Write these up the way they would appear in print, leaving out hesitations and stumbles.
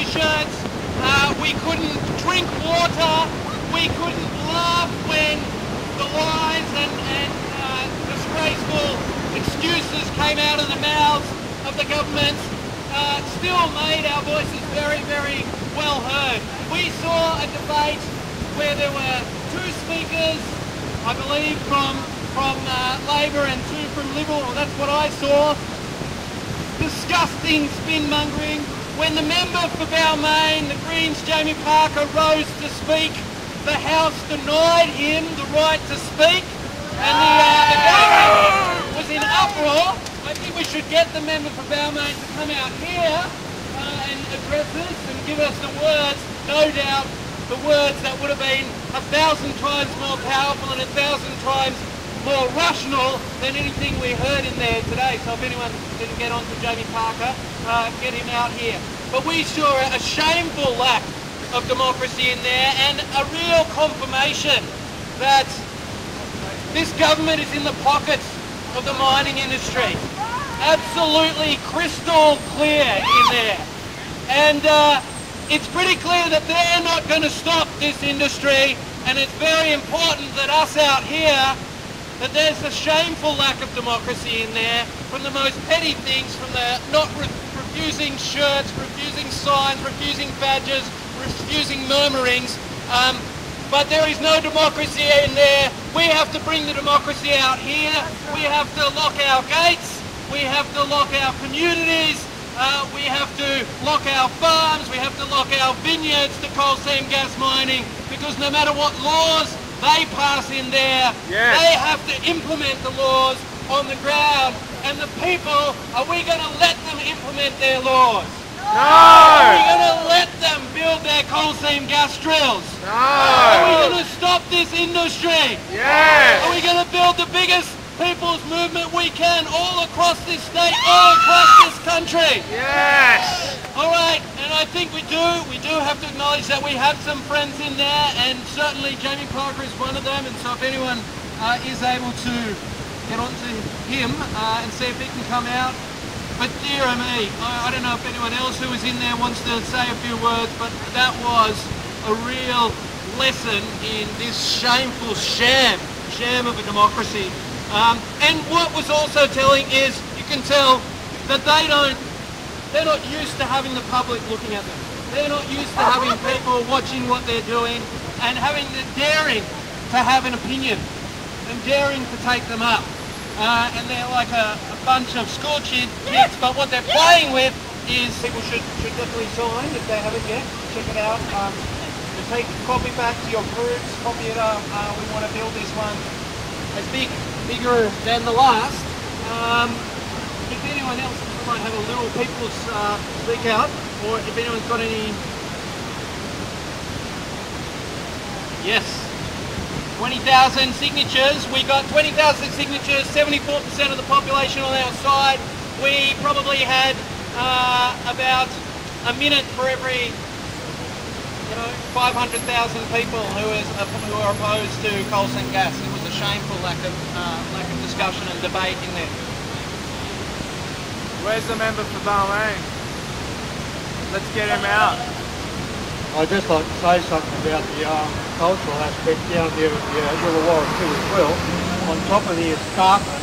t-shirts, we couldn't drink water, we couldn't laugh when the lies and disgraceful excuses came out of the mouths of the government, still made our voices very, very well heard. We saw a debate where there were 2 speakers, I believe from Labor and 2 from Liberal, that's what I saw. Disgusting spin-mongering. When the member for Balmain, the Greens, Jamie Parker, rose to speak, the House denied him the right to speak, and the government was in uproar. I think we should get the member for Balmain to come out here and address us and give us the words, no doubt, the words that would have been 1,000 times more powerful and 1,000 times more rational than anything we heard in there today. So if anyone didn't get on to Jamie Parker, get him out here. But we saw a shameful lack of democracy in there, and a real confirmation that this government is in the pockets of the mining industry. Absolutely crystal clear in there. And it's pretty clear that they're not going to stop this industry, and it's very important that us out here, that there's a shameful lack of democracy in there, from the most petty things, from the not refusing shirts, refusing signs, refusing badges, refusing murmurings, but there is no democracy in there. We have to bring the democracy out here. We have to lock our gates, we have to lock our communities, we have to lock our farms, we have to lock our vineyards to coal seam gas mining, because no matter what laws they pass in there, they have to implement the laws on the ground. And the people, are we going to let them implement their laws? No! Are we going to let them build their coal seam gas drills? No! Are we going to stop this industry? Yes! Are we going to build the biggest people's movement we can all across this state, all across this country? Yes! Alright, and I think we do have to acknowledge that we have some friends in there, and certainly Jamie Parker is one of them, and so if anyone is able to get onto him and see if he can come out. But dear me, I don't know if anyone else who was in there wants to say a few words, but that was a real lesson in this shameful sham of a democracy. And what was also telling is, you can tell that they're not used to having the public looking at them. They're not used to having people watching what they're doing and having the daring to have an opinion and daring to take them up. And they're like a bunch of school kids, but what they're playing with is, people should definitely sign if they haven't yet. Check it out. Take a copy back to your groups, copy it up. We want to build this one as bigger than the last. If anyone else might have a little people's speak out, or if anyone's got any. Yes, 20,000 signatures. We got 20,000 signatures, 74% of the population on our side. We probably had about a minute for every 500,000 people who are opposed to coal seam gas. It was a shameful lack of discussion and debate in there. Where's the member for Balmain? Let's get him out. I'd just like to say something about the cultural aspect down there at the Illawarra too as well. On top of the escarpment,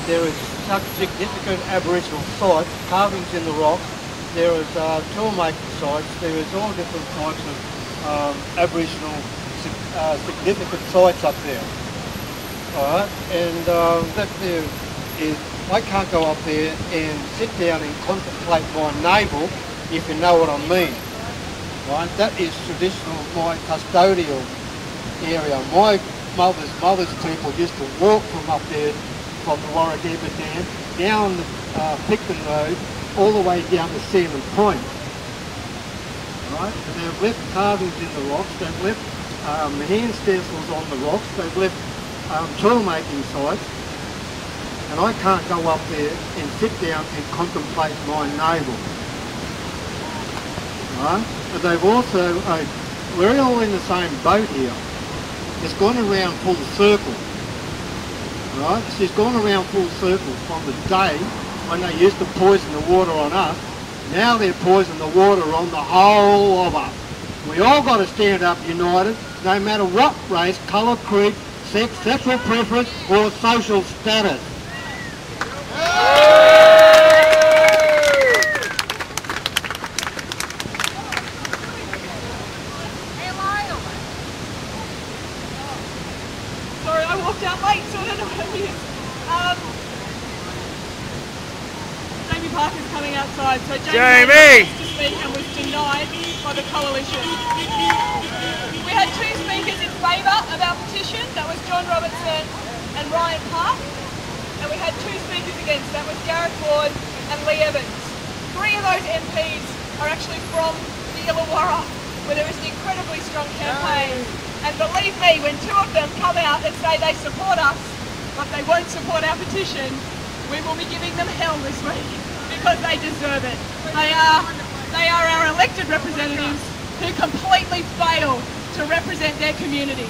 there is such significant Aboriginal sites, carvings in the rocks. There is tool making sites. There is all different types of Aboriginal significant sites up there. All right, and that there is. I can't go up there and sit down and contemplate my navel, if you know what I mean. Right? That is traditional, my custodial area. My mother's people used to walk from up there, from the Warragamba Dam, down Picton Road, all the way down to Seaman Point. Right? And they've left carvings in the rocks, they've left hand stencils on the rocks, they've left tool making sites. And I can't go up there and sit down and contemplate my navel. Right? But they've also, we're all in the same boat here. It's gone around full circle. Right? She's gone around full circle from the day when they used to poison the water on us Now they're poisoning the water on the whole of us. We all got to stand up united, no matter what race, colour, creed, sex, sexual preference or social status. Sorry, I walked out late, so I don't know what it is. Jamie Parker's coming outside, so Jamie to speak and was denied by the coalition. We had two speakers in favour of our petition, that was John Robertson and Ryan Park, and we had two speakers against, that was Gareth Ward and Lee Evans. Three of those MPs are actually from the Illawarra, where there is an incredibly strong campaign. And believe me, when two of them come out and say they support us, but they won't support our petition, we will be giving them hell this week, because they deserve it. They are our elected representatives who completely fail to represent their community.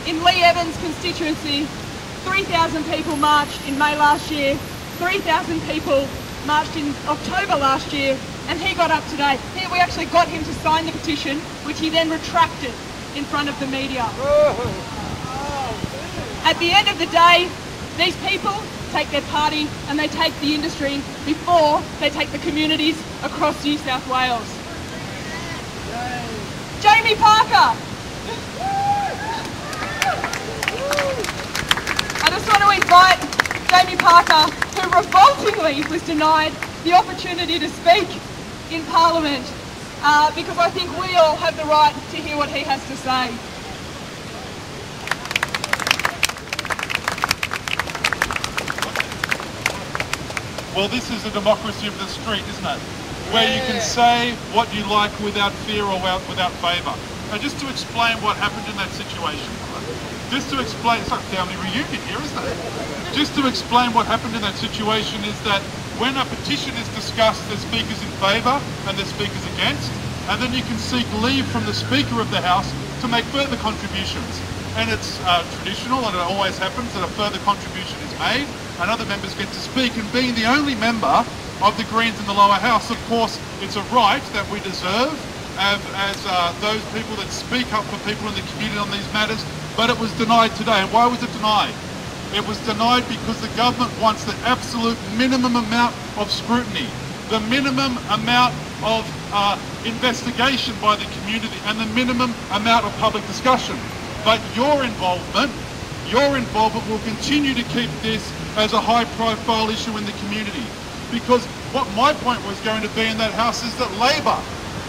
In Lee Evans' constituency, 3,000 people marched in May last year, 3,000 people marched in October last year, and he got up today. We actually got him to sign the petition, which he then retracted in front of the media. At the end of the day, these people take their party and they take the industry before they take the communities across New South Wales. Jamie Parker! I just want to invite Jamie Parker, who revoltingly was denied the opportunity to speak in Parliament, because I think we all have the right to hear what he has to say. Well, this is a democracy of the street, isn't it? Where you can say what you like without fear or without favour. Now, just to explain what happened in that situation, just to explain, it's like family reunion here, isn't it? Just to explain what happened in that situation is that when a petition is discussed, there's speakers in favour and there's speakers against, and then you can seek leave from the Speaker of the House to make further contributions. And it's traditional, and it always happens, that a further contribution is made and other members get to speak. And being the only member of the Greens in the lower house, of course, it's a right that we deserve as those people that speak up for people in the community on these matters, but it was denied today. And why was it denied? It was denied because the government wants the absolute minimum amount of scrutiny, the minimum amount of investigation by the community, and the minimum amount of public discussion. But your involvement will continue to keep this as a high-profile issue in the community. Because what my point was going to be in that House is that Labor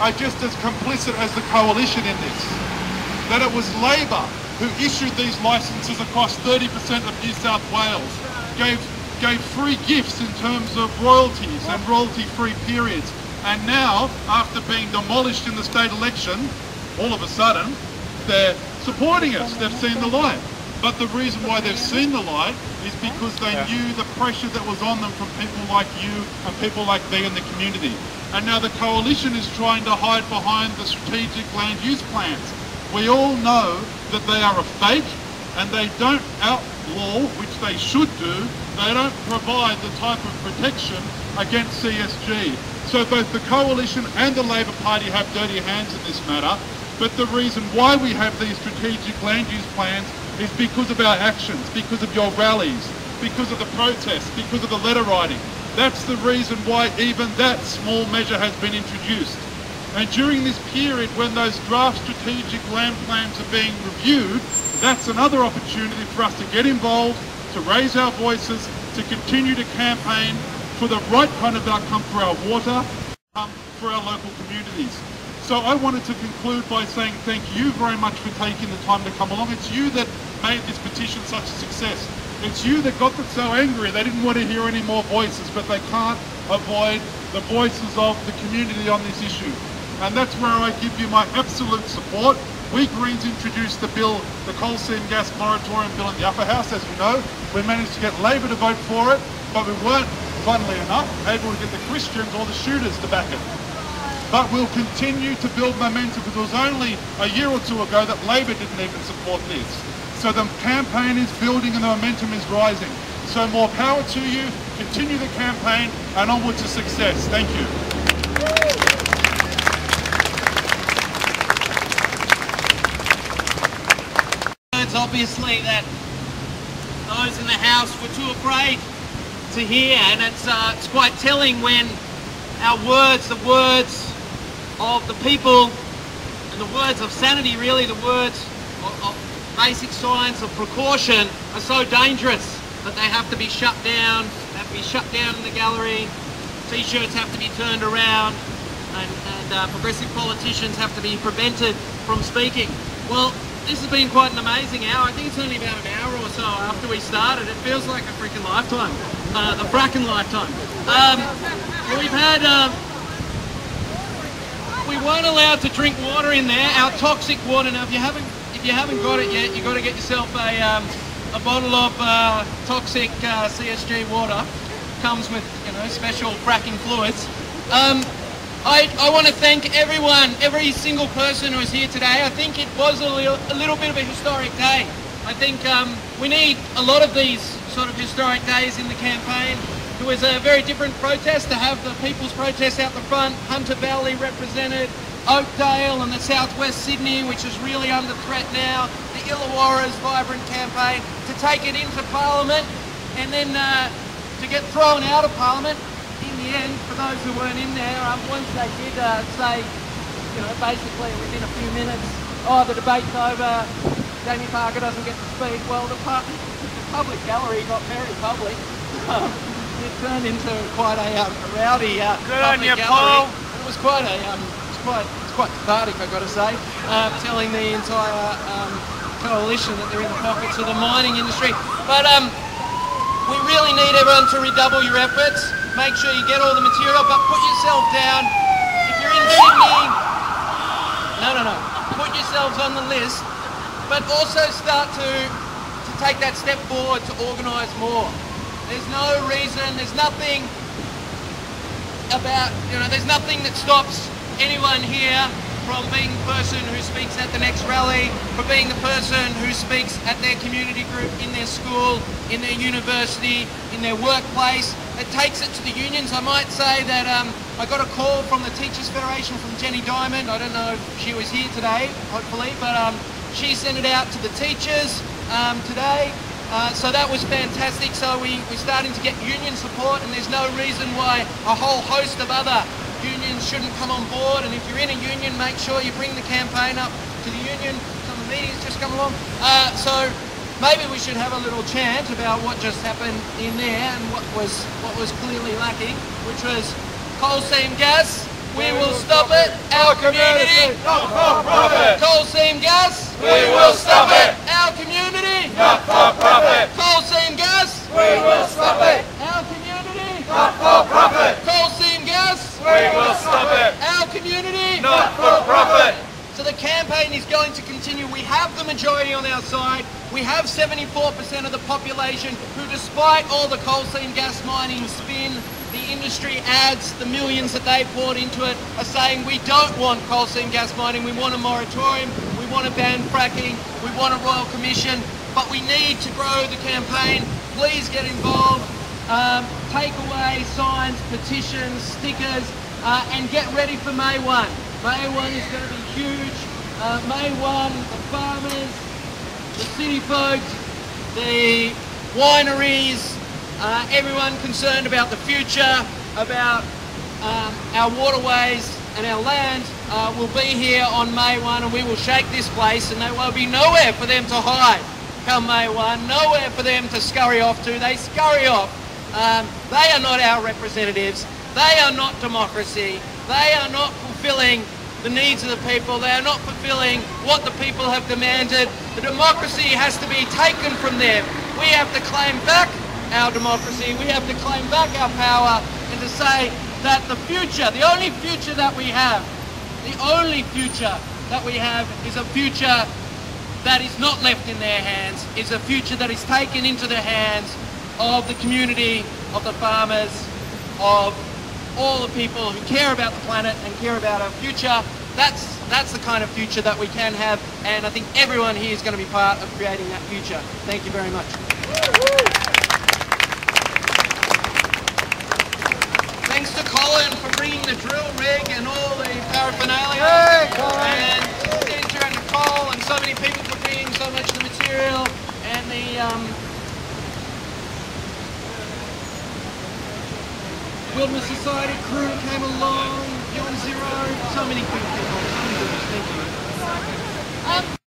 are just as complicit as the coalition in this. That it was Labor who issued these licences across 30% of New South Wales, gave free gifts in terms of royalties and royalty-free periods. And now, after being demolished in the state election, all of a sudden, they're supporting us. They've seen the light. But the reason why they've seen the light is because they knew the pressure that was on them from people like you and people like me in the community. And now the coalition is trying to hide behind the strategic land use plans. We all know that they are a fake, and they don't outlaw, which they should do. They don't provide the type of protection against CSG. So both the coalition and the Labor Party have dirty hands in this matter. But the reason why we have these strategic land use plans is because of our actions, because of your rallies, because of the protests, because of the letter writing. That's the reason why even that small measure has been introduced. And during this period when those draft strategic land plans are being reviewed, that's another opportunity for us to get involved, to raise our voices, to continue to campaign for the right kind of outcome for our water, for our local communities. So I wanted to conclude by saying thank you very much for taking the time to come along. It's you that made this petition such a success. It's you that got them so angry they didn't want to hear any more voices, but they can't avoid the voices of the community on this issue. And that's where I give you my absolute support. We Greens introduced the bill, the coal seam gas moratorium bill in the upper house, as you know. We managed to get Labor to vote for it, but we weren't, funnily enough, able to get the Christians or the shooters to back it. But we'll continue to build momentum, because it was only a year or two ago that Labor didn't even support this. So the campaign is building and the momentum is rising. So more power to you, continue the campaign and onward to success. Thank you. words, obviously, that those in the House were too afraid to hear, and it's quite telling when our words, the words of the people, and the words of sanity, really, the words of basic science of precaution are so dangerous that they have to be shut down. They have to be shut down in the gallery. T-shirts have to be turned around, and progressive politicians have to be prevented from speaking. Well, this has been quite an amazing hour. I think it's only about an hour or so after we started. It feels like a freaking lifetime, the fracking lifetime. We've had, we weren't allowed to drink water in there, our toxic water. Now, if you haven't got it yet, you've got to get yourself a bottle of toxic CSG water. Comes with, you know, special fracking fluids. I want to thank everyone, every single person who is here today. I think it was a little bit of a historic day. I think we need a lot of these sort of historic days in the campaign. It was a very different protest to have the People's Protest out the front, Hunter Valley represented, Oakdale and the southwest Sydney, which is really under threat now, the Illawarra's vibrant campaign, to take it into Parliament and then to get thrown out of Parliament. In the end, for those who weren't in there, once they did say, you know, basically within a few minutes, oh, the debate's over, Jamie Parker doesn't get to speak. Well, the public gallery got very public. It turned into quite a rowdy Good on you, gallery. Paul. It was quite a, it's quite cathartic, I've got to say, telling the entire coalition that they're in the pockets of the mining industry. But we really need everyone to redouble your efforts. Make sure you get all the material, but put yourself down. If you're in Sydney, no. Put yourselves on the list, but also start to take that step forward to organise more. There's no reason, there's nothing about, you know, there's nothing that stops anyone here from being the person who speaks at the next rally, from being the person who speaks at their community group, in their school, in their university, in their workplace. It takes it to the unions. I might say that I got a call from the Teachers Federation from Jenny Diamond. I don't know if she was here today, hopefully, but she sent it out to the teachers today. So that was fantastic. So we're starting to get union support, and there's no reason why a whole host of other unions shouldn't come on board. And if you're in a union, make sure you bring the campaign up to the union. Some of the meetings just come along. So maybe we should have a little chant about what just happened in there and what was clearly lacking, which was coal seam gas. We will stop it. Our community, not for profit. Coal seam gas. We will stop it. Our community, Not for profit. coal seam gas. We will stop it. Our community, Not for profit. coal seam gas. We will stop it. Our community, Not for profit. So the campaign is going to continue. We have the majority on our side. We have 74% of the population who, despite all the coal seam gas mining spin, the industry ads, the millions that they poured into it, are saying we don't want coal seam gas mining. We want a moratorium. We want to ban fracking. We want a royal commission. But we need to grow the campaign. Please get involved. Take away signs, petitions, stickers, and get ready for May 1. May 1 is going to be huge. May 1, the farmers, the city folks, the wineries, everyone concerned about the future, about our waterways and our land will be here on May 1, and we will shake this place, and there will be nowhere for them to hide come May 1, nowhere for them to scurry off to. They scurry off. They are not our representatives. They are not democracy. They are not fulfilling the needs of the people. They are not fulfilling what the people have demanded. The democracy has to be taken from them. We have to claim back our democracy. We have to claim back our power, and to say that the future, the only future that we have, is a future that is not left in their hands, is a future that is taken into the hands of the community, of the farmers, of all the people who care about the planet and care about our future. That's the kind of future that we can have, and I think everyone here is going to be part of creating that future. Thank you very much. Thanks to Colin for bringing the drill rig and all the paraphernalia, and Ginger and Nicole and so many people for bringing so much of the material. Wilderness Society crew came along, Beyond Zero, so many good people, so many good, thank you.